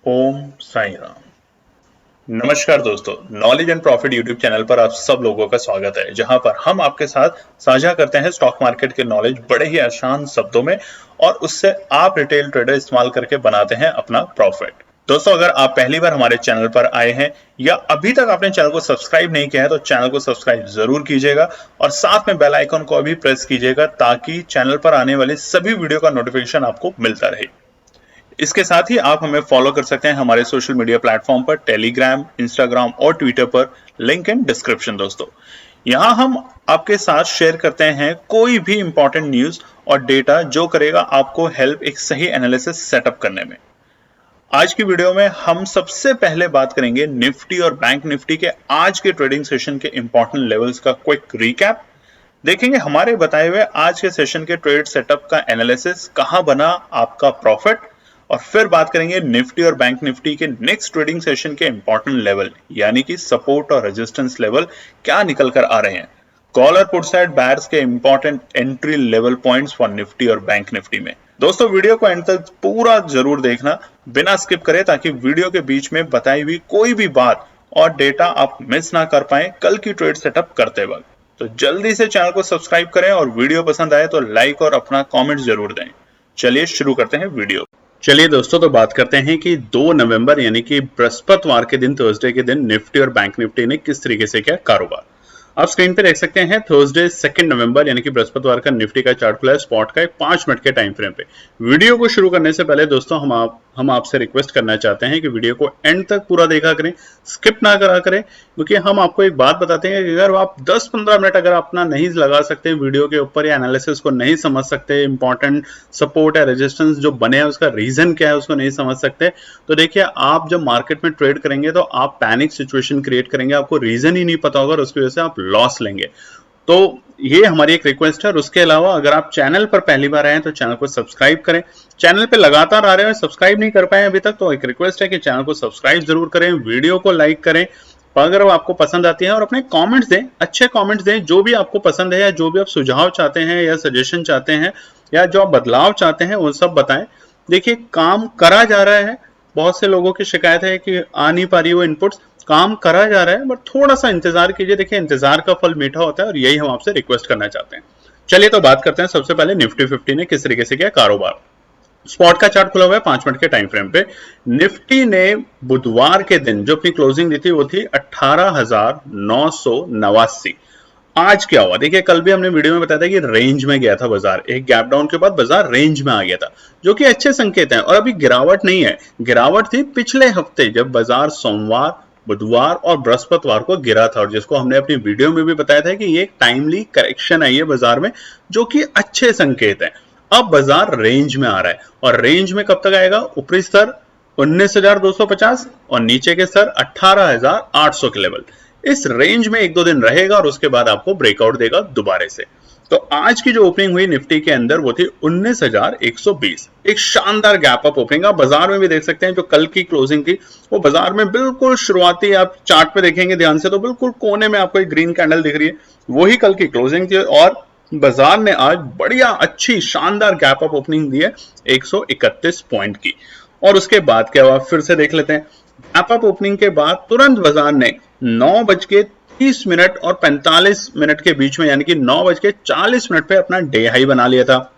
ओम साई राम। नमस्कार दोस्तों, knowledge and profit YouTube channel पर आप सब लोगों का स्वागत है, जहां पर हम आपके साथ साझा करते हैं स्टॉक मार्केट के नॉलेज बड़े ही आसान शब्दों में और उससे आप रिटेल ट्रेडर इस्तेमाल करके बनाते हैं अपना प्रॉफिट। दोस्तों, अगर आप पहली बार हमारे चैनल पर आए हैं या अभी तक आपने चैनल को सब्सक्राइब नहीं किया है तो चैनल को सब्सक्राइब जरूर कीजिएगा और साथ में बेल आइकन को भी प्रेस कीजिएगा ताकि चैनल पर आने वाले सभी वीडियो का नोटिफिकेशन आपको मिलता रहे। इसके साथ ही आप हमें फॉलो कर सकते हैं हमारे सोशल मीडिया प्लेटफॉर्म पर, टेलीग्राम, इंस्टाग्राम और ट्विटर पर, लिंक इन डिस्क्रिप्शन। दोस्तों, यहां हम आपके साथ शेयर करते हैं कोई भी इंपॉर्टेंट न्यूज और डेटा जो करेगा आपको हेल्प एक सही एनालिसिस सेटअप करने में। आज की वीडियो में हम सबसे पहले बात करेंगे निफ्टी और बैंक निफ्टी के आज के ट्रेडिंग सेशन के इंपॉर्टेंट लेवल्स का क्विक रिकैप। देखेंगे हमारे बताए हुए आज के सेशन के ट्रेड सेटअप का एनालिसिस, कहां बना आपका प्रॉफिट, और फिर बात करेंगे निफ्टी और बैंक निफ्टी के नेक्स्ट ट्रेडिंग सेशन के इंपॉर्टेंट लेवल यानी कि सपोर्ट और रेजिस्टेंस लेवल क्या निकल कर आ रहे हैं। कॉल और पुट साइड बायर्स के important entry level points for Nifty और बैंक निफ्टी में। दोस्तों, वीडियो को एंड तक पूरा जरूर देखना बिना स्किप करे, ताकि वीडियो के बीच में बताई हुई कोई भी बात और डेटा आप मिस ना कर पाए कल की ट्रेड सेटअप करते वक्त। तो जल्दी से चैनल को सब्सक्राइब करें और वीडियो पसंद आए तो लाइक और अपना कॉमेंट जरूर दें। चलिए शुरू करते हैं वीडियो। चलिए दोस्तों, तो बात करते हैं कि 2 नवंबर यानी कि बृहस्पतिवार के दिन, थर्सडे के दिन निफ्टी और बैंक निफ्टी ने किस तरीके से किया कारोबार। आप स्क्रीन पे देख सकते हैं थर्सडे 2 नवंबर यानी कि बृहस्पतिवार का निफ्टी का चार्ट खुला है स्पॉट का 5 मिनट के टाइम फ्रेम पे। वीडियो को शुरू करने से पहले दोस्तों हम आपसे रिक्वेस्ट करना चाहते हैं कि वीडियो को एंड तक पूरा देखा करें, स्किप ना करा करें, क्योंकि हम आपको एक बात बताते हैं कि अगर आप 10-15 मिनट अगर अपना नहीं लगा सकते वीडियो के ऊपर या एनालिसिस को नहीं समझ सकते, इंपॉर्टेंट सपोर्ट या रेजिस्टेंस जो बने हैं उसका रीजन क्या है उसको नहीं समझ सकते, तो देखिए आप जब मार्केट में ट्रेड करेंगे तो आप पैनिक सिचुएशन क्रिएट करेंगे, आपको रीजन ही नहीं पता होगा और उसकी वजह से आप लॉस लेंगे। तो ये हमारी एक रिक्वेस्ट है। और उसके अलावा अगर आप चैनल पर पहली बार आए हैं तो चैनल को सब्सक्राइब करें। चैनल पे लगातार आ रहे हैं और सब्सक्राइब नहीं कर पाए अभी तक, तो एक रिक्वेस्ट है कि चैनल को सब्सक्राइब जरूर करें, वीडियो को लाइक करें अगर वो आपको पसंद आती है, और अपने कमेंट्स दें, अच्छे कमेंट्स दें, जो भी आपको पसंद है या जो भी आप सुझाव चाहते हैं या सजेशन चाहते हैं या जो आप बदलाव चाहते हैं वो सब बताएं। देखिए, काम करा जा रहा है, बहुत से लोगों की शिकायत है कि आ नहीं पा रही वो इनपुट्स, काम करा जा रहा है, बट थोड़ा सा इंतजार कीजिए। देखिए, इंतजार का फल मीठा होता है और यही हम आपसे रिक्वेस्ट करना चाहते हैं। चलिए तो बात करते हैं सबसे पहले निफ्टी 50 ने किस तरीके से किया कारोबार। स्पॉट का चार्ट खुला हुआ है 5 मिनट के टाइम फ्रेम पे। निफ्टी ने बुधवार के दिन जो अपनी क्लोजिंग दी थी वो थी 18,989। आज क्या हुआ देखिए, कल भी हमने वीडियो में बताया था कि रेंज में गया था बाजार, एक गैप डाउन के बाद बाजार रेंज में आ गया था, जो कि अच्छे संकेत हैं। और अभी गिरावट नहीं है, गिरावट थी पिछले हफ्ते जब बाजार सोमवार, बुधवार और बृहस्पतिवार को गिरा था, और जिसको हमने अपनी वीडियो में भी बताया था कि ये एक टाइमली करेक्शन आई है बाजार में, जो कि अच्छे संकेत है। अब बाजार रेंज में आ रहा है और रेंज में कब तक आएगा? ऊपरी स्तर 19,250 और नीचे के स्तर 18,800 के लेवल। इस रेंज में 1-2 दिन रहेगा और उसके बाद आपको ब्रेकआउट देगा दोबारा से। तो आज की जो ओपनिंग हुई निफ्टी के अंदर वो थी 19,120, एक शानदार गैप अप ओपनिंग। आप बाजार में भी देख सकते हैं जो कल की क्लोजिंग थी वो बाजार में बिल्कुल शुरुआती, आप चार्ट पे देखेंगे ध्यान से तो बिल्कुल कोने में आपको एक ग्रीन कैंडल दिख रही है, वही कल की क्लोजिंग थी। और बाजार ने आज बढ़िया अच्छी शानदार गैप अप ओपनिंग दी है 131 पॉइंट की। और उसके बाद क्या हुआ फिर से देख लेते हैं। गैप अप ओपनिंग के बाद तुरंत बाजार ने 9:30 और 45 मिनट के बीच में यानी कि 9:40 पे अपना डे हाई बना लिया था,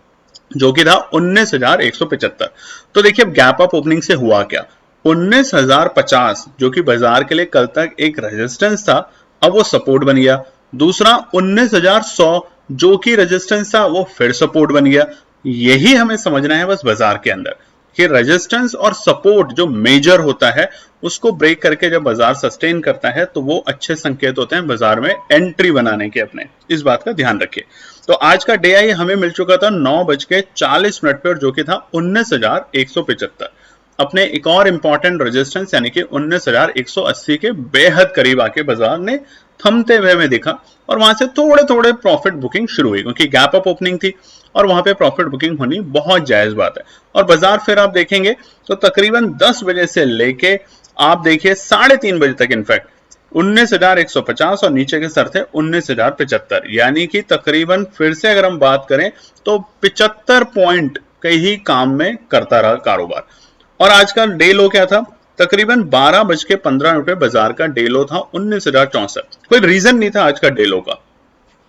जो कि था 19,175। तो देखिए अब गैप अप ओपनिंग से हुआ क्या, 19,050 जो कि बाजार के लिए कल तक एक रेजिस्टेंस था, अब वो सपोर्ट बन गया। दूसरा 19,100 जो कि रेजिस्टेंस था वो फिर सपोर्ट बन गया। यही हमें समझना है बस बाजार के अंदर कि रेजिस्टेंस और सपोर्ट जो मेजर होता है उसको ब्रेक करके जब बाजार सस्टेन करता है तो वो अच्छे संकेत होते हैं बाजार में एंट्री बनाने के अपने, इस बात का ध्यान रखिए। तो आज का डे आई हमें मिल चुका था 9:40 पे और जो कि था 19,175। अपने एक और इंपॉर्टेंट रेजिस्टेंस यानी कि 19,180 के बेहद करीब आके बाजार ने थमते हुए में दिखा और वहां से थोड़े थोड़े प्रॉफिट बुकिंग शुरू हुई, क्योंकि गैप अप ओपनिंग थी और वहां पे प्रॉफिट बुकिंग होनी बहुत जायज बात है। और बाजार फिर आप देखेंगे तो तकरीबन 10 बजे से लेके आप देखिए 3:30 बजे तक इनफैक्ट 19,150 और नीचे के स्तर थे 19,075, यानी कि तकरीबन फिर से अगर हम बात करें तो 75 पॉइंट के ही काम में करता रहा कारोबार। और आज का डे लो क्या था? तकरीबन 12:15 पे बाजार का डे लो था 19,064। कोई रीजन नहीं था आज का डे लो का।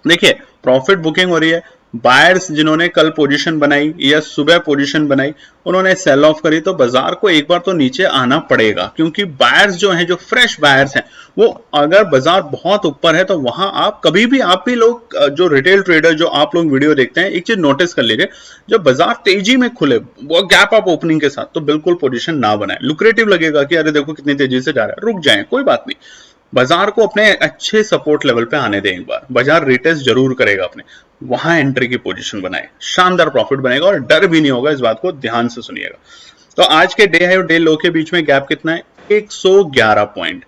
देखिए प्रॉफिट बुकिंग हो रही है, बायर्स जिन्होंने कल पोजीशन बनाई या सुबह पोजीशन बनाई उन्होंने सेल ऑफ करी, तो बाजार को एक बार तो नीचे आना पड़ेगा, क्योंकि बायर्स जो हैं, जो फ्रेश बायर्स हैं, वो अगर बाजार बहुत ऊपर है तो वहां आप कभी भी, आप भी लोग जो रिटेल ट्रेडर जो आप लोग वीडियो देखते हैं, एक चीज नोटिस कर लीजिए, जब बाजार तेजी में खुले वो गैप अप ओपनिंग के साथ, तो बिल्कुल पोजीशन ना बनाए। लुक्रेटिव लगेगा कि अरे देखो कितनी तेजी से जा रहा है, रुक जाए, कोई बात नहीं, बाजार को अपने अच्छे सपोर्ट लेवल पे आने दें। एक बार बाजार रिटेस्ट जरूर करेगा अपने, वहां एंट्री की पोजीशन बनाए, शानदार प्रॉफिट बनेगा और डर भी नहीं होगा। इस बात को ध्यान से सुनिएगा। तो आज के डे हाई और डे लो के बीच में गैप कितना है? 111 पॉइंट,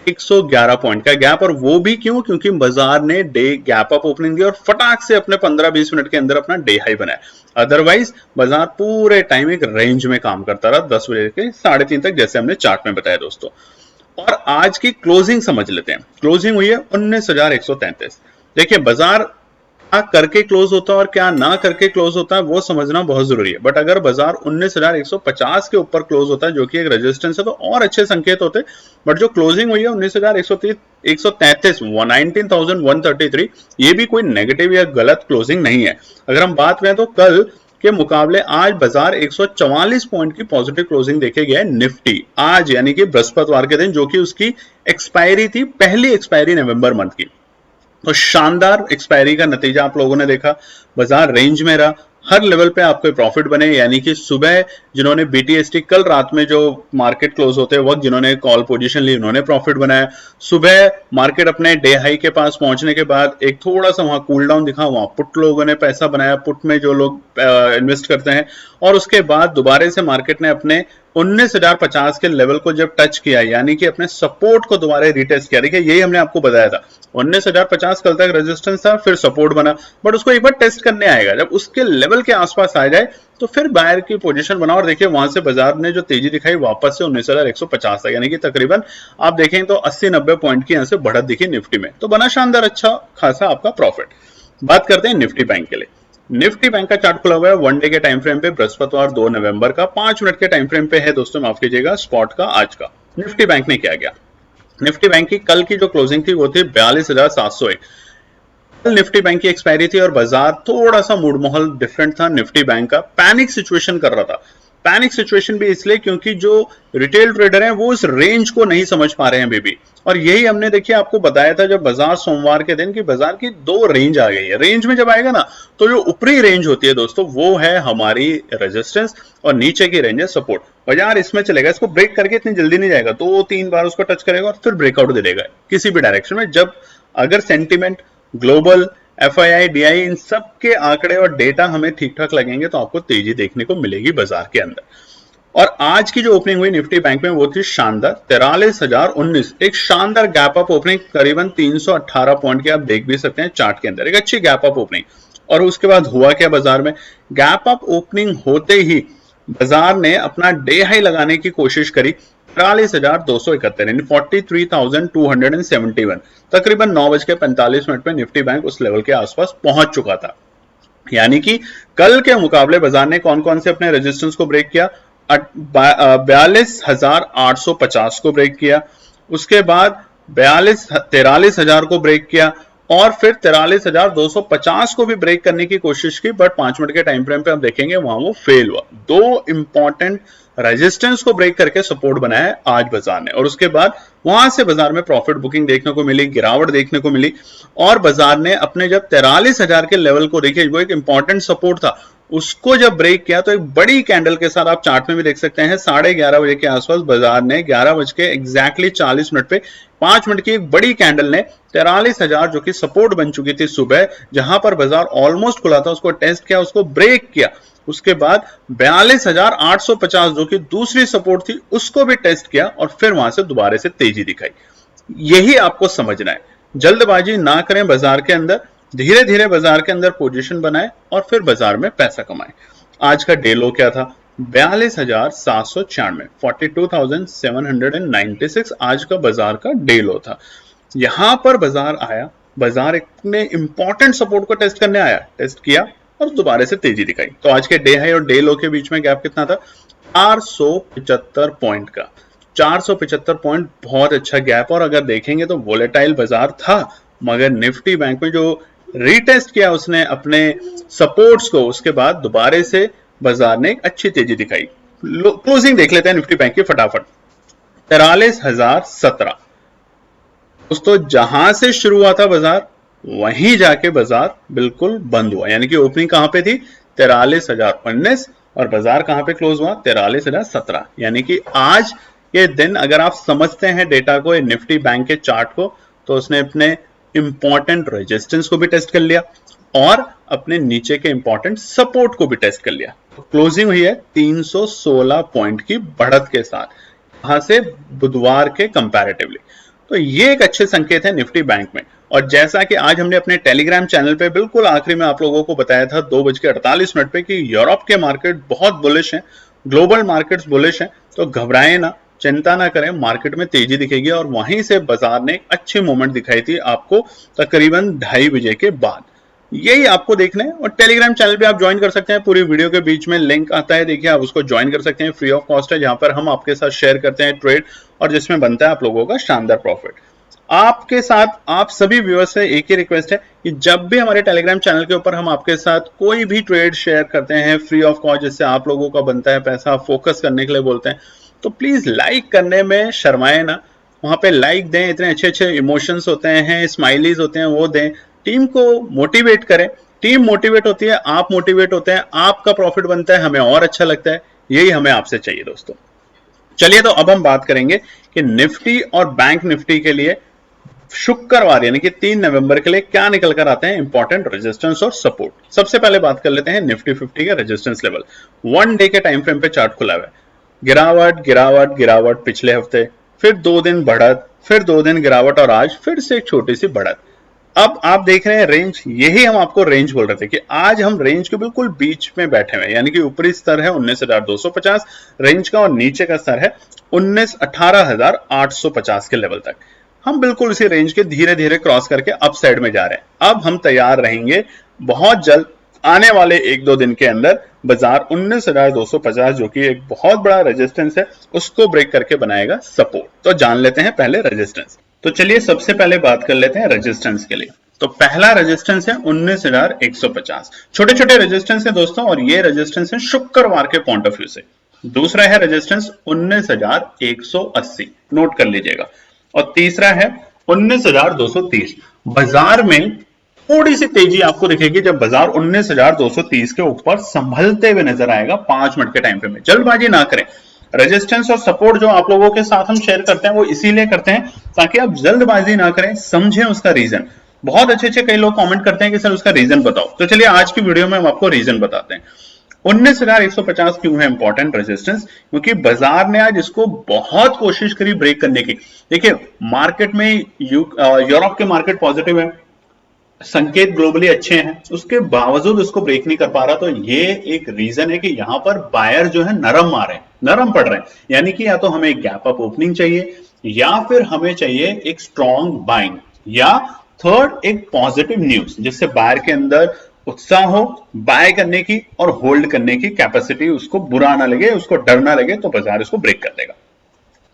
111 पॉइंट का गैप। और वो भी क्यों? क्योंकि बाजार ने डे गैप अप ओपनिंग दी और फटाक से अपने 15-20 मिनट के अंदर अपना डे हाई बनाया। अदरवाइज बाजार पूरे टाइम एक रेंज में काम करता रहा 10 बजे के 3:30 तक, जैसे हमने चार्ट में बताया दोस्तों। और आज की क्लोजिंग समझ लेते हैं। क्लोजिंग हुई है 19,133। देखिए बाजार क्या करके क्लोज होता है और क्या ना करके क्लोज होता है वो समझना बहुत जरूरी है। बट अगर बाजार 19,150 के ऊपर क्लोज होता है, जो कि एक रेजिस्टेंस है, तो और अच्छे संकेत होते। बट जो क्लोजिंग हुई है 19,133, 19,133, ये भी कोई नेगेटिव या गलत क्लोजिंग नहीं है। अगर हम बात करें तो कल के मुकाबले आज बाजार 144 पॉइंट की पॉजिटिव क्लोजिंग देखे गया है निफ्टी आज, यानी कि बृहस्पतिवार के दिन, जो कि उसकी एक्सपायरी थी, पहली एक्सपायरी नवंबर मंथ की। तो शानदार एक्सपायरी का नतीजा आप लोगों ने देखा। बाजार रेंज में रहा, हर लेवल पे आपको प्रॉफिट बने, यानी कि सुबह जिन्होंने बीटीएसटी कल रात में जो मार्केट क्लोज होते वक्त जिन्होंने कॉल पोजीशन ली उन्होंने प्रॉफिट बनाया। सुबह मार्केट अपने डे हाई के पास पहुंचने के बाद एक थोड़ा सा वहां कूल डाउन दिखा, वहां पुट लोगों ने पैसा बनाया, पुट में जो लोग इन्वेस्ट करते हैं। और उसके बाद दोबारा से मार्केट ने अपने 19,050 के लेवल को जब टच किया, यानी कि अपने सपोर्ट को दोबारा रिटेस्ट किया। देखिए यही हमने आपको बताया था, 19,050 कल तक रेजिस्टेंस था, फिर सपोर्ट बना, बट उसको एक बार टेस्ट करने आएगा। जब उसके लेवल के आसपास आ जाए तो फिर बायर की पोजीशन बनाओ। और देखिए वहां से बाजार ने जो तेजी दिखाई वापस से 19,150 तक, यानी कि तकरीबन आप देखें तो 80-90 पॉइंट की यहां से बढ़त दिखी निफ्टी में, तो बना शानदार अच्छा खासा आपका प्रॉफिट। बात करते हैं निफ्टी बैंक के लिए। निफ्टी बैंक का चार्ट खुला हुआ है 1 डे के टाइम फ्रेम पे, बृहस्पतिवार 2 नवंबर का, 5 मिनट के टाइम फ्रेम पे है दोस्तों, माफ कीजिएगा, स्पॉट का आज का। निफ्टी बैंक ने क्या गया? निफ्टी बैंक की कल की जो क्लोजिंग थी वो थी 42,701। कल निफ्टी बैंक की एक्सपायरी थी और बाजार थोड़ा सा मूड माहौल डिफरेंट था निफ्टी बैंक का, पैनिक सिचुएशन कर रहा था। पैनिक सिचुएशन भी इसलिए क्योंकि जो रिटेल ट्रेडर हैं वो इस रेंज को नहीं समझ पा रहे हैं अभी भी। और यही हमने देखिए आपको बताया था जब बाजार सोमवार के दिन, कि बाजार की 2 रेंज आ गई है। रेंज में जब आएगा ना, तो जो ऊपरी रेंज होती है दोस्तों वो है हमारी रेजिस्टेंस और नीचे की रेंज है सपोर्ट। बाजार इसमें चलेगा, इसको ब्रेक करके इतनी जल्दी नहीं जाएगा, 2-3 बार उसको टच करेगा और फिर ब्रेकआउट दे देगा किसी भी डायरेक्शन में। जब अगर सेंटिमेंट, ग्लोबल, एफआईआई, डीआई, इन सब के आंकड़े और डेटा हमें ठीक ठाक लगेंगे तो आपको तेजी देखने को मिलेगी बाजार के अंदर। और आज की जो ओपनिंग हुई निफ्टी बैंक में वो थी शानदार 43,019, एक शानदार गैप अप ओपनिंग, करीबन 318 पॉइंट की आप देख भी सकते हैं चार्ट के अंदर, एक अच्छी गैप अप ओपनिंग। और उसके बाद हुआ क्या बाजार में? गैप अप ओपनिंग होते ही बाजार ने अपना डे हाई लगाने की कोशिश करी 43,271, यानी 43,271। तकरीबन 9:45 पे निफ्टी बैंक उस लेवल के आसपास पहुंच चुका था। यानी कि कल के मुकाबले बाजार ने कौन कौन से अपने रेजिस्टेंस को ब्रेक किया? 42,850 को ब्रेक किया, उसके बाद 43,000 को ब्रेक किया, और फिर 43,250 को भी ब्रेक करने की कोशिश की, बट 5 मिनट के टाइम फ्रेम पे आप देखेंगे वहां वो फेल हुआ। 2 इंपॉर्टेंट रेजिस्टेंस को ब्रेक करके सपोर्ट बनाया है आज बाजार ने, और उसके बाद वहां से बाजार में प्रॉफिट बुकिंग देखने को मिली, गिरावट देखने को मिली। और बाजार ने अपने जब 43,000 के लेवल को देखिए, वो एक इंपॉर्टेंट सपोर्ट था, उसको जब ब्रेक किया तो एक बड़ी कैंडल के साथ आप चार्ट में भी देख सकते हैं 11:30 बजे के आसपास बाजार ने 11:40 पे 5 मिनट की एक बड़ी कैंडल ने 43,000 जो कि सपोर्ट बन चुकी थी सुबह, जहां पर बाजार ऑलमोस्ट खुला था, उसको टेस्ट किया, उसको ब्रेक किया। उसके बाद 42,850 जो कि दूसरी सपोर्ट थी उसको भी टेस्ट किया और फिर वहां से दोबारा से तेजी दिखाई। यही आपको समझना है, जल्दबाजी ना करें बाजार के अंदर, धीरे धीरे बाजार के अंदर पोजीशन बनाए और फिर बाजार में पैसा कमाए। आज का डे लो क्या था? 42,796, 42,796 आज का बाजार का डे लो था। यहां पर बाजार आया, बाजार ने इंपॉर्टेंट सपोर्ट को टेस्ट करने आया, टेस्ट किया और दोबारा से तेजी दिखाई। तो आज के डे हाई और डे लो के बीच में गैप कितना था? 475 पॉइंट का। 475 पॉइंट बहुत अच्छा गैप। और अगर देखेंगे तो वोलेटाइल बाजार था, मगर निफ्टी बैंक में जो रीटेस्ट किया उसने अपने सपोर्ट्स को, उसके बाद दोबारा से बाजार ने एक अच्छी तेजी दिखाई। क्लोजिंग देख लेते हैं निफ्टी बैंक की फटाफट। 43,017 दोस्तों, जहां से शुरू हुआ था बाजार वहीं जाके बाजार बिल्कुल बंद हुआ, यानी कि ओपनिंग कहां पे थी 43,019 और बाजार कहां पे क्लोज हुआ 43,017। यानी कि आज के दिन अगर आप समझते हैं डेटा को, निफ्टी बैंक के चार्ट को, तो उसने अपने इंपॉर्टेंट रेजिस्टेंस को भी टेस्ट कर लिया और अपने नीचे के इंपॉर्टेंट सपोर्ट को भी टेस्ट कर लिया। तो क्लोजिंग हुई है 316 पॉइंट की बढ़त के साथ, यहां से बुधवार के कंपैरेटिवली। तो ये एक अच्छे संकेत है निफ्टी बैंक में। और जैसा कि आज हमने अपने टेलीग्राम चैनल पे बिल्कुल आखिरी में आप लोगों को बताया था 2:48 पे कि यूरोप के मार्केट बहुत बुलिश हैं, ग्लोबल मार्केट्स बुलिश हैं, तो घबराएं ना, चिंता ना करें, मार्केट में तेजी दिखेगी। और वहीं से बाजार ने एक अच्छी मूवमेंट दिखाई थी आपको तकरीबन 2:30 बजे के बाद। यही आपको देखना है। और टेलीग्राम चैनल पे आप ज्वाइन कर सकते हैं, पूरी वीडियो के बीच में लिंक आता है, देखिए आप उसको ज्वाइन कर सकते हैं, फ्री ऑफ कॉस्ट है, जहां पर हम आपके साथ शेयर करते हैं ट्रेड और जिसमें बनता है आप लोगों का शानदार प्रॉफिट। आपके साथ आप सभी व्यूअर्स से एक ही रिक्वेस्ट है कि जब भी हमारे टेलीग्राम चैनल के ऊपर हम आपके साथ कोई भी ट्रेड शेयर करते हैं फ्री ऑफ कॉस्ट, जिससे आप लोगों का बनता है पैसा, फोकस करने के लिए बोलते हैं, तो प्लीज लाइक करने में शर्माए ना, वहां पे लाइक दें, इतने अच्छे अच्छे इमोशंस होते हैं, स्माइलीज होते हैं, वो दें, टीम को मोटिवेट करें। टीम मोटिवेट होती है, आप मोटिवेट होते हैं, आपका प्रॉफिट बनता है, हमें और अच्छा लगता है। यही हमें आपसे चाहिए दोस्तों। चलिए, तो अब हम बात करेंगे कि निफ्टी और बैंक निफ्टी के लिए शुक्रवार यानी कि 3 नवंबर के लिए क्या निकल कर आते हैं इंपॉर्टेंट रेजिस्टेंस और सपोर्ट। सबसे पहले बात कर लेते हैं निफ्टी 50 के रेजिस्टेंस लेवल। 1 डे के टाइम फ्रेम पे चार्ट खुला हुआ है, गिरावट गिरावट गिरावट पिछले हफ्ते, फिर 2 दिन बढ़त, फिर 2 दिन गिरावट और आज फिर से एक छोटी सी बढ़त। अब आप देख रहे हैं रेंज, यही हम आपको रेंज बोल रहे थे कि आज हम रेंज के बिल्कुल बीच में बैठे हुए हैं, यानी कि ऊपरी स्तर है 19,250 रेंज का और नीचे का स्तर है 18,850 के लेवल तक। हम बिल्कुल इसी रेंज के धीरे धीरे क्रॉस करके अप साइड में जा रहे हैं। अब हम तैयार रहेंगे बहुत जल्द, आने वाले 1-2 दिन के अंदर बाजार 19,250 जो कि एक बहुत बड़ा रेजिस्टेंस है, उसको ब्रेक करके बनाएगा सपोर्ट। तो जान लेते हैं पहले रेजिस्टेंस। तो चलिए सबसे पहले बात कर लेते हैं रेजिस्टेंस के लिए। तो पहला रेजिस्टेंस है 19,150। छोटे छोटे रेजिस्टेंस है दोस्तों, और ये रेजिस्टेंस है शुक्रवार के पॉइंट ऑफ व्यू से। दूसरा है रेजिस्टेंस 19,180, नोट कर लीजिएगा। और तीसरा है 19,230। बाजार में थोड़ी सी तेजी आपको दिखेगी जब बाजार 19,230 के ऊपर संभलते हुए नजर आएगा 5 मिनट के टाइम फ्रेम में। जल्दबाजी ना करें। रेजिस्टेंस और सपोर्ट जो आप लोगों के साथ हम शेयर करते हैं वो इसीलिए करते हैं ताकि आप जल्दबाजी ना करें, समझें उसका रीजन। बहुत अच्छे अच्छे कई लोग कमेंट करते हैं कि सर उसका रीजन बताओ, तो चलिए आज की वीडियो में हम आपको रीजन बताते हैं। 19,150 क्यों है इंपॉर्टेंट रेजिस्टेंस, क्योंकि बाजार ने आज इसको बहुत कोशिश करी ब्रेक करने की। देखिए मार्केट में यूरोप के मार्केट पॉजिटिव है, संकेत ग्लोबली अच्छे हैं, उसके बावजूद उसको ब्रेक नहीं कर पा रहा। तो ये एक रीजन है कि यहां पर बायर जो है नरम आ रहे हैं, नरम पड़ रहे हैं, यानी कि या तो हमें एक गैप अप ओपनिंग चाहिए या फिर हमें चाहिए एक स्ट्रॉन्ग बाइंग, या थर्ड एक पॉजिटिव न्यूज जिससे बायर के अंदर उत्साह हो बाय करने की और होल्ड करने की कैपेसिटी, उसको बुरा ना लगे, उसको डर ना लगे, तो बाजार इसको ब्रेक कर देगा।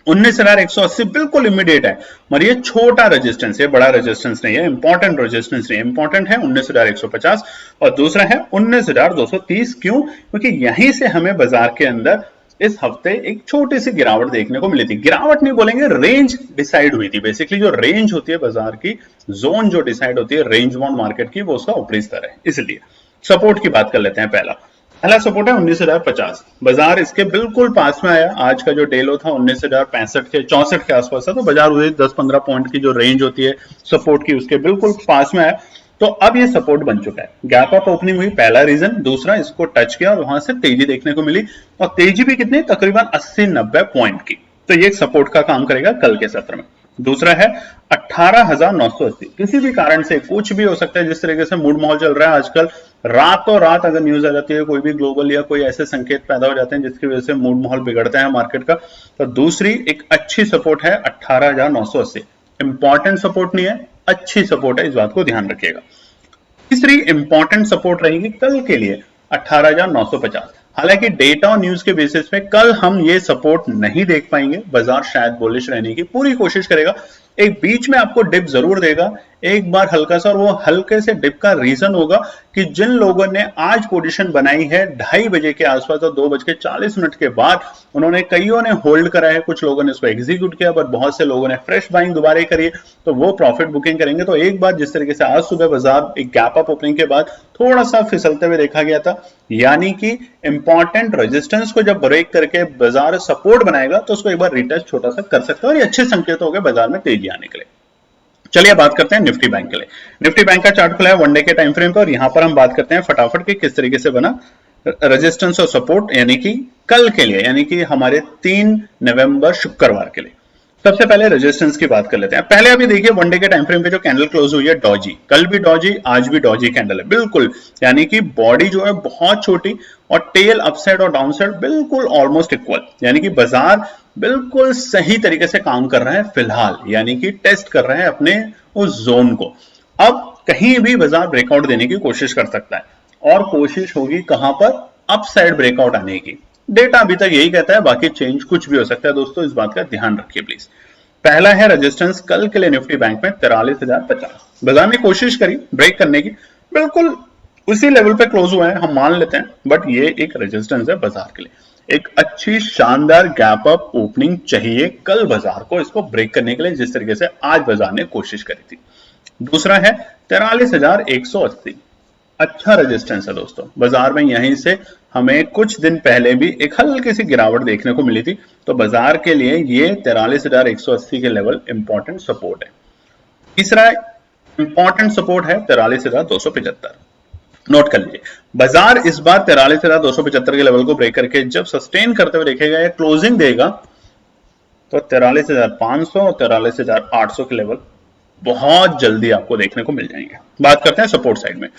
19,180 बिल्कुल इमीडिएट है, मगर ये छोटा रेजिस्टेंस है, बड़ा रेजिस्टेंस नहीं है, इंपॉर्टेंट रेजिस्टेंस नहीं है, इंपॉर्टेंट है 19,150। और दूसरा है 19,230। क्यों? क्योंकि यहीं से हमें बाजार के अंदर इस हफ्ते एक छोटी सी गिरावट देखने को मिली थी। गिरावट नहीं बोलेंगे, रेंज डिसाइड हुई थी। बेसिकली जो रेंज होती है बाजार की, जोन जो डिसाइड होती है रेंज बाउंड मार्केट की, वो उसका ऊपरी स्तर है। इसलिए सपोर्ट की बात कर लेते हैं। पहला सपोर्ट है 19,050। बाजार इसके बिल्कुल पास में आया। आज का जो डे लो था 19,065 के 64 के आसपास था, तो बाजार उधर 10-15 पॉइंट की जो रेंज होती है सपोर्ट की, उसके बिल्कुल पास में आया। तो अब ये सपोर्ट बन चुका है। गैप अप ओपनिंग हुई, पहला रीजन। दूसरा, इसको टच किया और वहां से तेजी देखने को मिली, और तेजी भी कितनी, तकरीबन 80-90 पॉइंट की। तो ये सपोर्ट का काम करेगा कल के सत्र में। दूसरा है 18,980। किसी भी कारण से कुछ भी हो सकता है, जिस तरीके से मूड माहौल चल रहा है आजकल, रातों रात अगर न्यूज आ जाती है, कोई भी ग्लोबल या कोई ऐसे संकेत पैदा हो जाते हैं जिसकी वजह से मूड माहौल बिगड़ता है मार्केट का, तो दूसरी एक अच्छी सपोर्ट है 18,980। इंपॉर्टेंट सपोर्ट नहीं है, अच्छी सपोर्ट है, इस बात को ध्यान रखिएगा। तीसरी इंपॉर्टेंट सपोर्ट रहेगी कल के लिए 18,950। हालांकि डेटा और न्यूज के बेसिस पे कल हम ये सपोर्ट नहीं देख पाएंगे, बाजार शायद बुलिश रहने की पूरी कोशिश करेगा, एक बीच में आपको डिप जरूर देगा एक बार हल्का सा, और वो हल्के से डिप का रीजन होगा कि जिन लोगों ने आज पोजीशन बनाई है 2:30 बजे के आसपास और 2:40 के बाद, उन्होंने कईयों ने होल्ड करा है, कुछ लोगों ने उसको एग्जीक्यूट किया, बट बहुत से लोगों ने फ्रेश बाइंग दोबारा करी है, तो वो प्रॉफिट बुकिंग करेंगे। तो एक बार जिस तरीके से आज सुबह बाजार एक गैप अप ओपनिंग के बाद थोड़ा सा फिसलते हुए देखा गया था, यानी कि इंपॉर्टेंट रेजिस्टेंस को जब ब्रेक करके बाजार सपोर्ट बनाएगा तो उसको एक बार रिटेस्ट छोटा सा कर सकता है, और ये अच्छे संकेत हो गए बाजार में तेजी आने के लिए। चलिए बात करते हैं निफ्टी बैंक के लिए। निफ्टी बैंक का चार्ट खुला है 1 डे के टाइम फ्रेम पर, और यहां पर हम बात करते हैं फटाफट कि किस तरीके से बना रेजिस्टेंस और सपोर्ट, यानी कि कल के लिए, यानी कि हमारे 3 नवंबर शुक्रवार के लिए। सबसे पहले रेजिस्टेंस की बात कर लेते हैं। पहले अभी देखिए 1 डे के टाइम फ्रेम पे जो कैंडल क्लोज हुई है डॉजी, कल भी डॉजी आज भी डॉजी कैंडल है बिल्कुल, यानी कि बॉडी जो है बहुत छोटी और टेल अपसाइड और डाउनसाइड बिल्कुल ऑलमोस्ट इक्वल, यानी कि बाजार बिल्कुल सही तरीके से काम कर रहा है फिलहाल, यानी कि टेस्ट कर रहे हैं अपने उस जोन को। अब कहीं भी बाजार ब्रेकआउट देने की कोशिश कर सकता है, और कोशिश होगी कहां पर, अपसाइड ब्रेकआउट आने की। डेटा अभी तक यही कहता है, बाकी चेंज कुछ भी हो सकता है दोस्तों, इस बात का ध्यान रखिए प्लीज। पहला है रेजिस्टेंस कल के लिए निफ्टी बैंक में 43,050, बाजार ने कोशिश करी ब्रेक करने की, बिल्कुल उसी लेवल पे क्लोज हुआ है हम मान लेते हैं, बट ये एक रेजिस्टेंस है बाजार के लिए। एक अच्छी शानदार गैप अप ओपनिंग चाहिए कल बाजार को इसको ब्रेक करने के लिए, जिस तरीके से आज बाजार ने कोशिश करी थी। दूसरा है 43,180, अच्छा रेजिस्टेंस है दोस्तों बाजार में। यहीं से हमें कुछ दिन पहले भी एक हल्की सी गिरावट देखने को मिली थी, तो बाजार के लिए ये 43,180 के लेवल इंपॉर्टेंट सपोर्ट है। तीसरा इंपॉर्टेंट सपोर्ट है 43,275, नोट कर लीजिए। बाजार इस बार 43,275 के लेवल को ब्रेक करके जब सस्टेन करते हुए देखेगा या क्लोजिंग देगा, तो 43,500 और 43,800 के लेवल बहुत जल्दी आपको देखने को मिल जाएंगे। बात करते हैं सपोर्ट साइड में।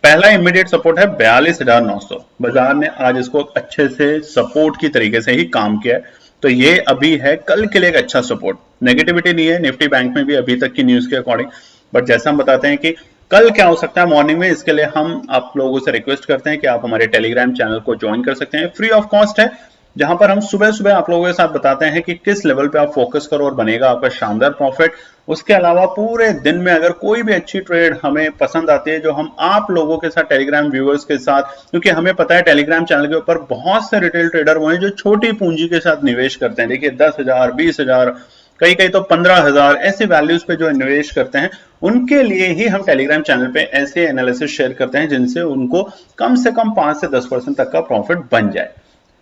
पहला इमीडिएट सपोर्ट है 42,900, बाजार ने आज इसको अच्छे से सपोर्ट की तरीके से ही काम किया है, तो ये अभी है कल के लिए एक अच्छा सपोर्ट। नेगेटिविटी नहीं है निफ्टी बैंक में भी अभी तक की न्यूज के अकॉर्डिंग, बट जैसा हम बताते हैं कि कल क्या हो सकता है मॉर्निंग में, इसके लिए हम आप लोगों से रिक्वेस्ट करते हैं कि आप हमारे टेलीग्राम चैनल को ज्वाइन कर सकते हैं, फ्री ऑफ कॉस्ट है, जहां पर हम सुबह सुबह आप लोगों के साथ बताते हैं कि किस लेवल पे आप फोकस करो और बनेगा आपका शानदार प्रॉफिट। उसके अलावा पूरे दिन में अगर कोई भी अच्छी ट्रेड हमें पसंद आती है, जो हम आप लोगों के साथ टेलीग्राम व्यूअर्स के साथ, क्योंकि हमें पता है टेलीग्राम चैनल के ऊपर बहुत से रिटेल ट्रेडर वो हैं जो छोटी पूंजी के साथ निवेश करते हैं। देखिए 10,000, 20,000, कई कई तो 15,000 ऐसे वैल्यूज पे जो निवेश करते हैं, उनके लिए ही हम टेलीग्राम चैनल पे ऐसे एनालिसिस शेयर करते हैं जिनसे उनको कम से कम 5 से 10% तक का प्रॉफिट बन जाए।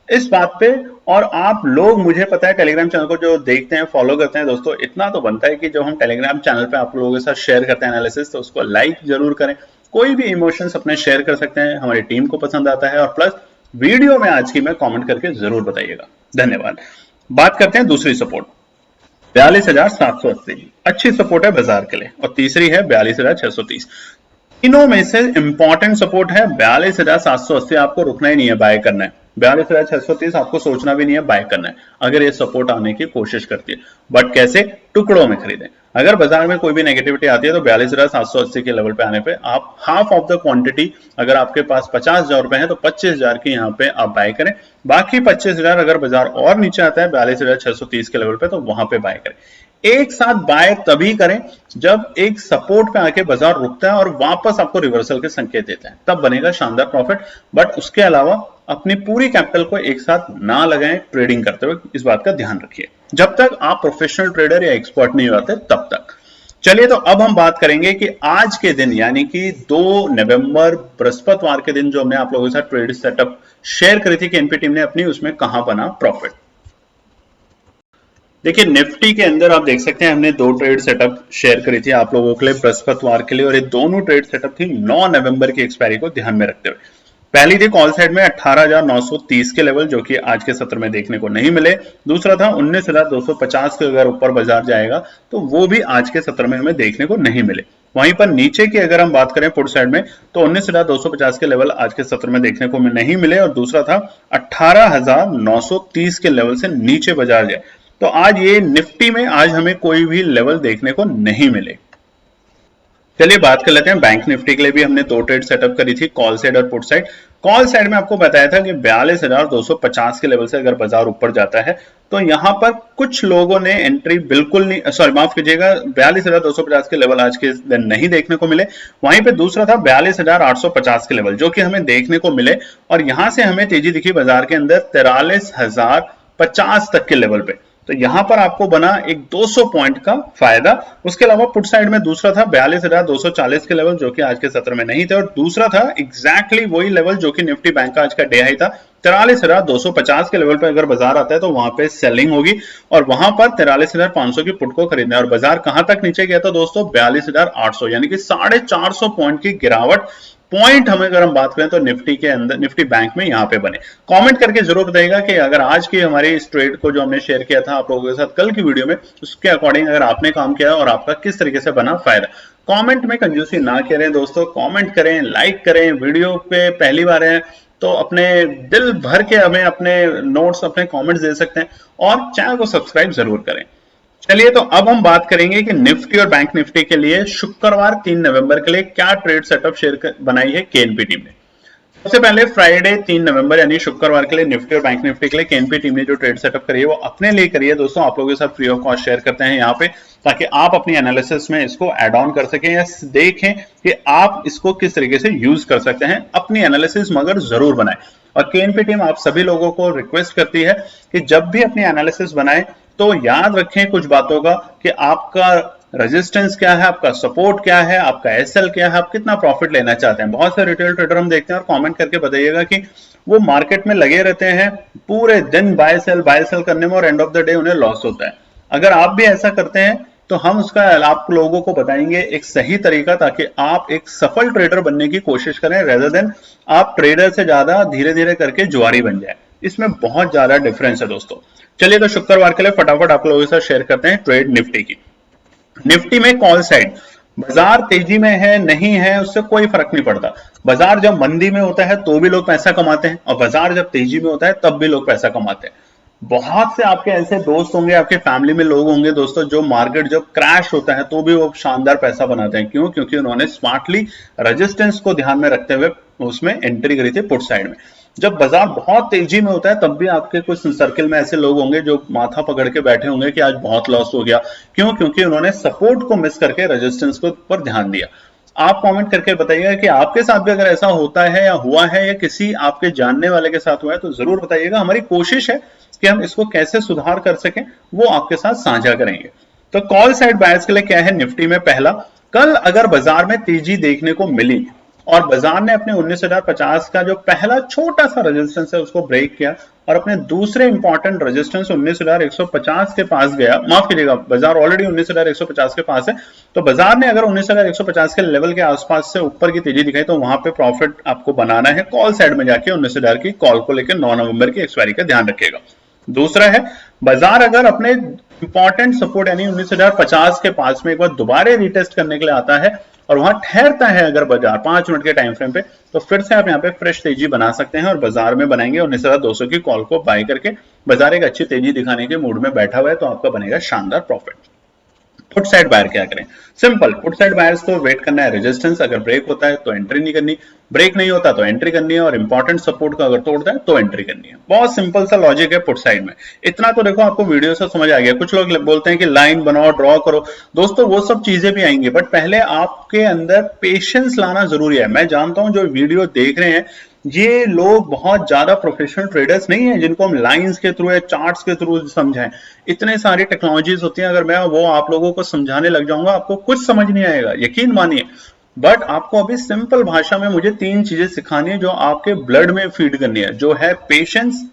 इस बात पे, और आप लोग मुझे पता है टेलीग्राम चैनल को जो देखते हैं फॉलो करते हैं दोस्तों, इतना तो बनता है कि जो हम टेलीग्राम चैनल पे आप लोगों के साथ शेयर करते हैं एनालिसिस, तो उसको लाइक जरूर करें। कोई भी इमोशंस अपने शेयर कर सकते हैं, हमारी टीम को पसंद आता है, और प्लस वीडियो में आज की में कमेंट करके जरूर बताइएगा। धन्यवाद। बात करते हैं दूसरी सपोर्ट 42,780, अच्छी सपोर्ट है बाजार के लिए, और तीसरी है 42,630। तीनों में से इंपॉर्टेंट सपोर्ट है 42,780, आपको रुकना ही नहीं है, बाय करना है। 42,630 आपको सोचना भी नहीं है, बाय करना है अगर ये सपोर्ट आने की कोशिश करती है, बट कैसे, टुकड़ों में खरीदें। अगर बाजार में कोई भी नेगेटिविटी आती है तो 42,780 के लेवल पे आने पे आप हाफ ऑफ द क्वांटिटी, अगर आपके पास 50,000 रुपए है तो 25,000 की यहाँ पे आप बाय करें, बाकी 25,000 अगर बाजार और नीचे आता है 42,630 के लेवल पे तो वहां पे बाय करें। एक साथ बाय तभी करें जब एक सपोर्ट पे आके बाजार रुकता है और वापस आपको रिवर्सल के संकेत देता है, तब बनेगा शानदार प्रॉफिट। बट उसके अलावा अपनी पूरी कैपिटल को एक साथ ना लगाएं ट्रेडिंग करते हुए, इस बात का ध्यान रखिए, जब तक आप प्रोफेशनल ट्रेडर या एक्सपर्ट नहीं होते तब तक। चलिए तो अब हम बात करेंगे कि आज के दिन यानी कि 2 नवंबर बृहस्पतिवार के दिन जो हमने आप लोगों के साथ ट्रेड सेटअप शेयर करी थी कि एनपी टीम ने अपनी, उसमें कहां बना प्रॉफिट। देखिए निफ्टी के अंदर आप देख सकते हैं हमने 2 ट्रेड सेटअप शेयर करी थी आप लोगों के लिए बृहस्पतिवार के लिए, और ये दोनों ट्रेड सेटअप थी 9 नवंबर की एक्सपायरी को ध्यान में रखते हुए। पहली थी कॉल साइड में 18,930 के लेवल, जो कि आज के सत्र में देखने को नहीं मिले। दूसरा था 19,250 के, अगर ऊपर बाजार जाएगा तो वो भी आज के सत्र में हमें देखने को नहीं मिले। वहीं पर नीचे की अगर हम बात करें पुट साइड में, तो 19,250 के लेवल आज के सत्र में देखने को नहीं मिले, और दूसरा था 18,930 के लेवल से नीचे बाजार जाए। तो आज ये निफ्टी में आज हमें कोई भी लेवल देखने को नहीं मिले। चलिए बात कर लेते हैं बैंक निफ्टी के लिए भी हमने 2 ट्रेड सेटअप करी थी, कॉल साइड और पुट साइड। कॉल साइड में आपको बताया था कि 42,250 के लेवल से अगर बाजार ऊपर जाता है तो यहां पर कुछ लोगों ने एंट्री बिल्कुल नहीं, सॉरी माफ कीजिएगा, 42,250 के लेवल आज के दिन नहीं देखने को मिले। वहीं पे दूसरा था 42,850 के लेवल जो कि हमें देखने को मिले, और यहां से हमें तेजी दिखी बाजार के अंदर 43,050 तक के लेवल पे। तो यहां पर आपको बना एक 200 पॉइंट का फायदा। उसके अलावा पुट साइड में दूसरा था 42,240 के लेवल जो कि आज के सत्र में नहीं थे, और दूसरा था एग्जैक्टली वही लेवल जो कि निफ्टी बैंक का आज का डे हाई था। 43,250 के लेवल पर अगर बाजार आता है तो वहां पे सेलिंग होगी और वहां पर 43,500 की पुट को खरीदना है। और बाजार कहां तक नीचे गया था दोस्तों? 42,800, यानी कि 450 पॉइंट की गिरावट पॉइंट हमें अगर हम बात करें तो निफ्टी के अंदर, निफ्टी बैंक में यहां पे बने। कमेंट करके जरूर बताइएगा कि अगर आज की हमारी इस ट्रेड को जो हमने शेयर किया था आप लोगों के साथ कल की वीडियो में, उसके अकॉर्डिंग अगर आपने काम किया और आपका किस तरीके से बना फायदा। कमेंट में कंजूसी ना करें दोस्तों, कमेंट करें, लाइक करें। वीडियो पे पहली बार है तो अपने दिल भर के हमें अपने नोट्स, अपने कमेंट्स दे सकते हैं, और चैनल को सब्सक्राइब जरूर करें। चलिए तो अब हम बात करेंगे कि निफ्टी और बैंक निफ्टी के लिए शुक्रवार 3 नवंबर के लिए क्या ट्रेड सेटअप शेयर बनाई है केएनपी टीम ने। सबसे पहले फ्राइडे 3 नवंबर यानी शुक्रवार के लिए निफ्टी और बैंक निफ्टी के लिए केएनपी टीम ने जो ट्रेड सेटअप करी है वो अपने लिए करी है दोस्तों। आप लोगों के साथ फ्री ऑफ कॉस्ट शेयर करते हैं यहाँ पे, ताकि आप अपनी एनालिसिस में इसको ऐड ऑन कर सकें या देखें कि आप इसको किस तरीके से यूज कर सकते हैं। अपनी एनालिसिस मगर जरूर बनाएं। और केएनपी टीम आप सभी लोगों को रिक्वेस्ट करती है कि जब भी अपनी एनालिसिस बनाएं तो याद रखें कुछ बातों का, कि आपका रेजिस्टेंस क्या है, आपका सपोर्ट क्या है, आपका एसएल क्या है, आप कितना प्रॉफिट लेना चाहते हैं। बहुत से रिटेल ट्रेडर हम देखते हैं और कमेंट करके बताइएगा कि वो मार्केट में लगे रहते हैं पूरे दिन बाय सेल करने में, और एंड ऑफ द डे उन्हें लॉस होता है। अगर आप भी ऐसा करते हैं तो हम उसका आप लोगों को बताएंगे एक सही तरीका, ताकि आप एक सफल ट्रेडर बनने की कोशिश करें, रेदर देन आप ट्रेडर से ज्यादा धीरे धीरे करके जुआरी बन जाए। इसमें बहुत ज्यादा डिफरेंस है दोस्तों। चलिए तो शुक्रवार के लिए फटाफट आप लोगों के साथ शेयर करते हैं ट्रेड निफ्टी की। निफ्टी में कॉल साइड, बाजार तेजी में है नहीं है उससे कोई फर्क नहीं पड़ता। बाजार जब मंदी में होता है तो भी लोग पैसा कमाते हैं, और बाजार जब तेजी में होता है तब भी लोग पैसा कमाते हैं। बहुत से आपके ऐसे दोस्त होंगे, आपके फैमिली में लोग होंगे दोस्तों, जो मार्केट जब क्रैश होता है तो भी वो शानदार पैसा बनाते हैं। क्यों? क्योंकि उन्होंने स्मार्टली रेजिस्टेंस को ध्यान में रखते हुए उसमें एंट्री करी थी पुट साइड में। जब बाजार बहुत तेजी में होता है तब भी आपके कुछ सर्कल में ऐसे लोग होंगे जो माथा पकड़ के बैठे होंगे कि आज बहुत लॉस हो गया। क्यों? क्योंकि उन्होंने सपोर्ट को मिस करके रेजिस्टेंस को पर ध्यान दिया। आप कमेंट करके बताइएगा कि आपके साथ भी अगर ऐसा होता है या हुआ है, या किसी आपके जानने वाले के साथ हुआ है, तो जरूर बताइएगा। हमारी कोशिश है कि हम इसको कैसे सुधार कर सकें वो आपके साथ साझा करेंगे। तो कॉल साइड बायर्स के लिए क्या है निफ्टी में? पहला, कल अगर बाजार में तेजी देखने को मिली और बाजार ने अपने 19,050 का जो पहला छोटा सा रेजिस्टेंस है उसको ब्रेक किया और अपने दूसरे इंपॉर्टेंट रेजिस्टेंस 19,150 के पास गया, माफ कीजिएगा बाजार ऑलरेडी 19,150 के पास है, तो बाजार ने अगर 19,150 के लेवल के आसपास से ऊपर की तेजी दिखाई तो वहां पे प्रॉफिट आपको बनाना है कॉल साइड में जाके 19,000 की कॉल को लेकर 9 नवंबर की एक्सपायरी का ध्यान रखिएगा। दूसरा है, बाजार अगर अपने इंपॉर्टेंट सपोर्ट यानी 19,050 के पास में एक बार दोबारा रिटेस्ट करने के लिए आता है और वहां ठहरता है अगर बाजार 5 मिनट के टाइम फ्रेम पे, तो फिर से आप यहाँ पे फ्रेश तेजी बना सकते हैं और बाजार में बनाएंगे 19,200 की कॉल को बाय करके। बाजार एक अच्छी तेजी दिखाने के मूड में बैठा हुआ है तो आपका बनेगा शानदार प्रॉफिट। पुट साइड बायर क्या करें? सिंपल, पुट साइड बायर्स को वेट करना है रेजिस्टेंस, अगर ब्रेक होता है तो एंट्री नहीं करनी, ब्रेक नहीं होता तो एंट्री करनी है, और इंपॉर्टेंट सपोर्ट को अगर तोड़ता है तो एंट्री करनी है। बहुत सिंपल सा लॉजिक है पुट साइड में। इतना तो देखो आपको वीडियो से समझ आ गया। कुछ लोग बोलते हैं कि लाइन बनाओ, ड्रॉ करो, दोस्तों वो सब चीजें भी आएंगी, बट पहले आपके अंदर पेशेंस लाना जरूरी है। मैं जानता हूं जो वीडियो देख रहे हैं ये लोग बहुत ज्यादा प्रोफेशनल ट्रेडर्स नहीं है जिनको हम लाइंस के थ्रू या चार्ट्स के थ्रू समझाएं। इतने सारी टेक्नोलॉजीज होती हैं, अगर मैं वो आप लोगों को समझाने लग जाऊंगा आपको कुछ समझ नहीं आएगा, यकीन मानिए। बट आपको अभी सिंपल भाषा में मुझे 3 चीजें सिखानी है जो आपके ब्लड में फीड करनी है, जो है पेशेंस,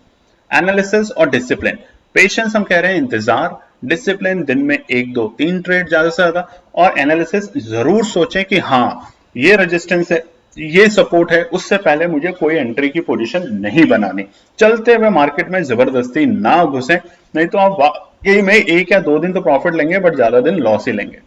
एनालिसिस और डिसिप्लिन। पेशेंस हम कह रहे हैं इंतजार, डिसिप्लिन दिन में 1, 2, 3 ट्रेड ज्यादा से ज्यादा, और एनालिसिस जरूर सोचें कि हाँ ये रेजिस्टेंस है, ये सपोर्ट है, उससे पहले मुझे कोई एंट्री की पोजीशन नहीं बनानी। चलते हुए मार्केट में जबरदस्ती ना घुसे, नहीं तो आप वाकई में 1 या 2 दिन तो प्रॉफिट लेंगे बट ज्यादा दिन लॉस ही लेंगे।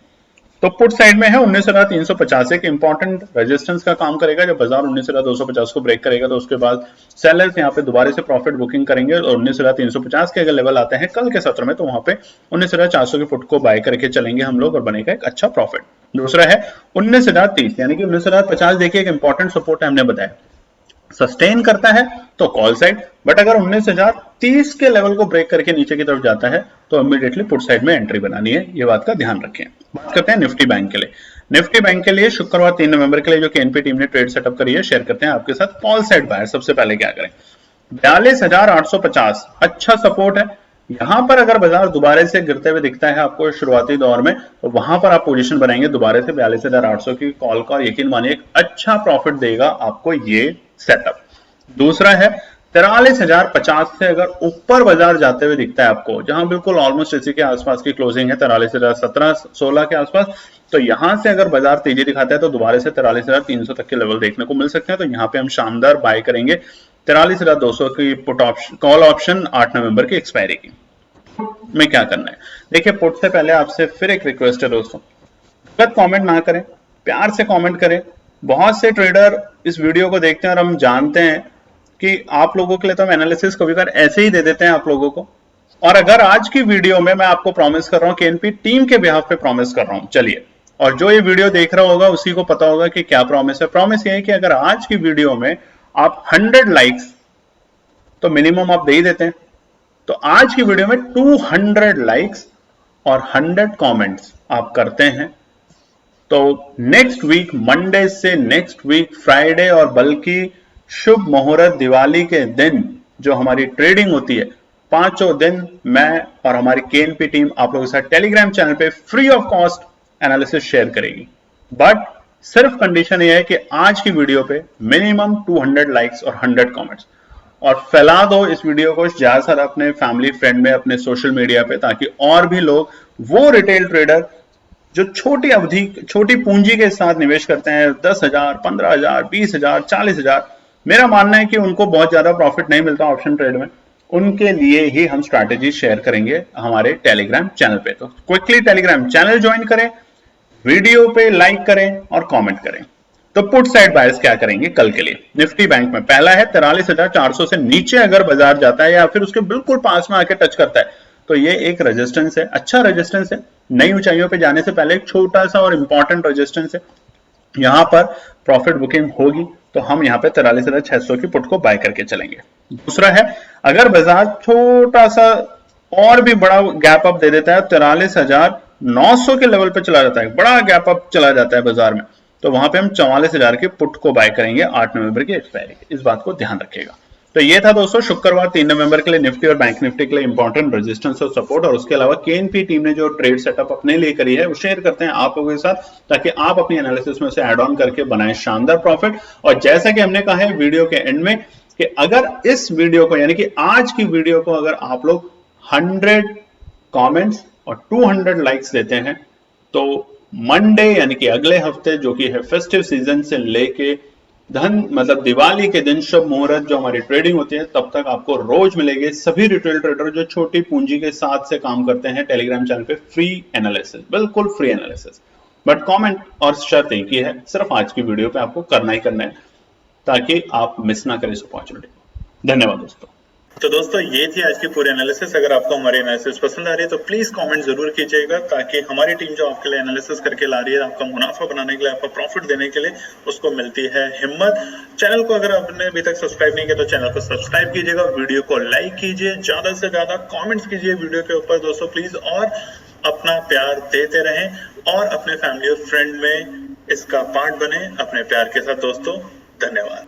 तो पुट साइड में है 19,350 एक इंपॉर्टेंट रेजिस्टेंस का काम करेगा। जब बाजार 19,250 को ब्रेक करेगा तो उसके बाद सेलर्स यहाँ पे दोबारा से प्रॉफिट बुकिंग करेंगे और 19,350 के अगर लेवल आते हैं कल के सत्र में तो वहां पे 19,400 के पुट को बाय करके चलेंगे हम लोग और बनेगा एक अच्छा प्रॉफिट। दूसरा है 19,030 यानी कि 19,050 देखिए एक इंपॉर्टेंट सपोर्ट है, हमने बताया सस्टेन करता है तो कॉल साइड, बट अगर 19,030 के लेवल को ब्रेक करके नीचे की तरफ जाता है तो इमीडिएटली पुट साइड में एंट्री बनानी है, ये बात का ध्यान रखें। बात करते हैं निफ्टी बैंक के लिए। निफ्टी बैंक के लिए शुक्रवार 3 नवंबर के लिए जो केएनपी टीम ने ट्रेड सेटअप करी है शेयर करते हैं आपके साथ। कॉल साइड बायर सबसे पहले क्या करें, 42,850 अच्छा सपोर्ट है। यहां पर अगर बाजार दोबारा से गिरते हुए दिखता है आपको शुरुआती दौर में तो वहां पर आप पोजीशन बनाएंगे दोबारा से 42,800 की कॉल का, और यकीन मानिए एक अच्छा प्रॉफिट देगा आपको ये सेटअप। दूसरा है 43,050 से अगर ऊपर बाजार जाते हुए दिखता है आपको, जहां बिल्कुल ऑलमोस्ट इसी के आसपास की क्लोजिंग है 43,017-16 के आसपास, तो यहां से अगर बाजार तेजी दिखाता है तो दोबारा से 43,300 तक के लेवल देखने को मिल सकते हैं। तो यहां पे हम शानदार बाय करेंगे 43,200 की पुट ऑप्शन कॉल ऑप्शन 8 नवंबर की एक्सपायरी की। में क्या करना है देखिए, पुट से पहले आपसे फिर एक रिक्वेस्ट है दोस्तों, गलत कमेंट ना करें, प्यार से कमेंट करें। बहुत से ट्रेडर इस वीडियो को देखते हैं और हम जानते हैं कि आप लोगों के लिए तो हम एनालिसिस कभी कभार ऐसे ही दे देते हैं आप लोगों को, और अगर आज की वीडियो में मैं आपको प्रॉमिस कर रहा हूं, केएनपी टीम के बिहाफ पे प्रॉमिस कर रहा हूं, चलिए, और जो ये वीडियो देख रहा होगा उसी को पता होगा कि क्या प्रॉमिस है। प्रॉमिस ये है कि अगर आज की वीडियो में आप 100 लाइक्स तो मिनिमम आप दे ही देते हैं, तो आज की वीडियो में 200 लाइक्स और 100 कमेंट्स आप करते हैं तो नेक्स्ट वीक मंडे से नेक्स्ट वीक फ्राइडे और बल्कि शुभ मुहूर्त दिवाली के दिन जो हमारी ट्रेडिंग होती है, पांचों दिन मैं और हमारी केएनपी टीम आप लोगों के साथ टेलीग्राम चैनल पे free of cost analysis share करेगी। बट सिर्फ कंडीशन ये है कि आज की वीडियो पे मिनिमम 200 लाइक्स और 100 कमेंट्स, और फैला दो इस वीडियो को ज्यादा से अपने फैमिली फ्रेंड में, अपने सोशल मीडिया पे, ताकि और भी लोग वो रिटेल ट्रेडर जो छोटी अवधि छोटी पूंजी के साथ निवेश करते हैं 10,000 15,000 20,000 40,000, मेरा मानना है कि उनको बहुत ज्यादा प्रॉफिट नहीं मिलता ऑप्शन ट्रेड में, उनके लिए ही हम स्ट्रैटेजी शेयर करेंगे हमारे टेलीग्राम चैनल पे। तो क्विकली टेलीग्राम चैनल ज्वाइन करें, वीडियो पे लाइक करें और कमेंट करें। तो पुट साइड बायर्स क्या करेंगे कल के लिए निफ्टी बैंक में, पहला है 43,400 से नीचे अगर बाजार जाता है या फिर उसके बिल्कुल पास में आके टच करता है तो ये एक रेजिस्टेंस है, अच्छा रेजिस्टेंस है। नई ऊंचाइयों पे जाने से पहले एक छोटा सा और इंपॉर्टेंट रेजिस्टेंस है, यहां पर प्रॉफिट बुकिंग होगी तो हम यहां पे 43,600 की पुट को बाय करके चलेंगे। दूसरा है अगर बाजार छोटा सा और भी बड़ा गैप अप दे देता है, 43,900 के लेवल पे चला जाता है, बड़ा गैप अप चला जाता है बाजार में, तो वहां पे हम 44,000 के पुट को बाय करेंगे 8 नवंबर की एक्सपायरी, इस बात को ध्यान रखिएगा। तो ये था दोस्तों शुक्रवार 3 नवंबर के लिए निफ्टी और बैंक निफ्टी के लिए इंपॉर्टेंट रेजिस्टेंस और सपोर्ट, और उसके अलावा केएनपी टीम ने जो ट्रेड सेटअप अपने लिए करी है वो शेयर करते हैं आप लोगों के साथ, ताकि आप अपनी एनालिसिस में से ऐड ऑन करके बनाएं शानदार प्रॉफिट। और जैसा कि हमने कहा है वीडियो के एंड में कि अगर इस वीडियो को यानी कि आज की वीडियो को अगर आप लोग 100 कमेंट्स और 200 लाइक्स देते हैं तो मंडे यानी कि अगले हफ्ते जो कि है फेस्टिव सीजन से लेके धन मतलब दिवाली के दिन शुभ मुहूर्त जो हमारी ट्रेडिंग होती है तब तक आपको रोज मिलेंगे सभी रिटेल ट्रेडर जो छोटी पूंजी के साथ से काम करते हैं टेलीग्राम चैनल पे फ्री एनालिसिस, बिल्कुल फ्री एनालिसिस। बट कमेंट और शर्त एक ही है, सिर्फ आज की वीडियो पे आपको करना ही करना है ताकि आप मिस ना करें इस अपॉर्चुनिटी। धन्यवाद दोस्तों। तो दोस्तों ये थी आज की पूरी एनालिसिस। अगर आपको हमारी एनालिसिस पसंद आ रही है तो प्लीज कमेंट जरूर कीजिएगा, ताकि हमारी टीम जो आपके लिए एनालिसिस करके ला रही है आपका मुनाफा बनाने के लिए, आपका प्रॉफिट देने के लिए, उसको मिलती है हिम्मत। चैनल को अगर आपने अभी तक सब्सक्राइब नहीं किया तो चैनल को सब्सक्राइब कीजिएगा, वीडियो को लाइक कीजिए, ज्यादा से ज्यादा कॉमेंट्स कीजिए वीडियो के ऊपर दोस्तों प्लीज, और अपना प्यार देते रहें और अपने फैमिली और फ्रेंड में इसका पार्ट बने अपने प्यार के साथ दोस्तों। धन्यवाद।